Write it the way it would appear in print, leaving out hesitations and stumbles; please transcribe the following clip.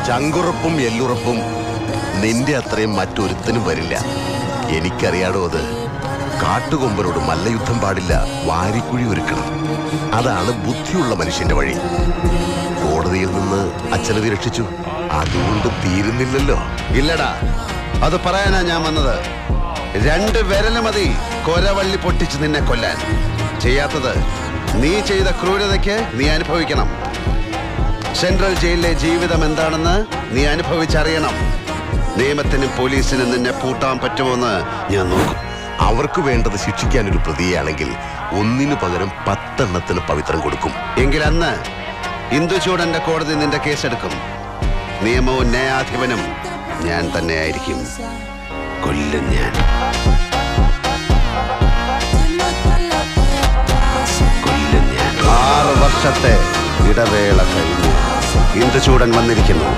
ചങ്കുറപ്പും എല്ലുറപ്പും നിന്റെ അത്രയും മറ്റൊരുത്തനും വരില്ല. എനിക്കറിയാടോ അത്. കാട്ടുകൊമ്പനോട് മല്ലയുദ്ധം പാടില്ല, വാരിക്കുഴി ഒരുക്കണം. അതാണ് ബുദ്ധിയുള്ള മനുഷ്യന്റെ വഴി. കോടതിയിൽ നിന്ന് അച്ഛനതി രക്ഷിച്ചു, അതുകൊണ്ട് തീരുന്നില്ലല്ലോ. ഇല്ലടാ, അത് പറയാനാ ഞാൻ വന്നത്. 2 വിരല് മതി കൊരവള്ളി പൊട്ടിച്ച് നിന്നെ കൊല്ലാൻ. ചെയ്യാത്തത് നീ ചെയ്ത ക്രൂരതയ്ക്ക് നീ അനുഭവിക്കണം. സെൻട്രൽ ജയിലിലെ ജീവിതം എന്താണെന്ന് നീ അനുഭവിച്ചറിയണം. നിയമത്തിനും പോലീസിനും നിന്നെ പൂട്ടാൻ പറ്റുമോന്ന് ഞാൻ നോക്കും. അവർക്ക് വേണ്ടത് ശിക്ഷിക്കാനൊരു പ്രതിയാണെങ്കിൽ 1 പകരം 10 എണ്ണത്തിന് പവിത്രം കൊടുക്കും. എങ്കിൽ അന്ന് ഇന്ദുചൂടന്റെ കോടതി നിന്റെ കേസെടുക്കും. നിയമവും ന്യായാധിപനും ഞാൻ തന്നെയായിരിക്കും. കൊല്ലും ഞാൻ. കൊല്ലും ഞാൻ. 6 വർഷത്തെ ഇടവേള കഴിഞ്ഞ് ഇന്ദുചൂടൻ വന്നിരിക്കുന്നു.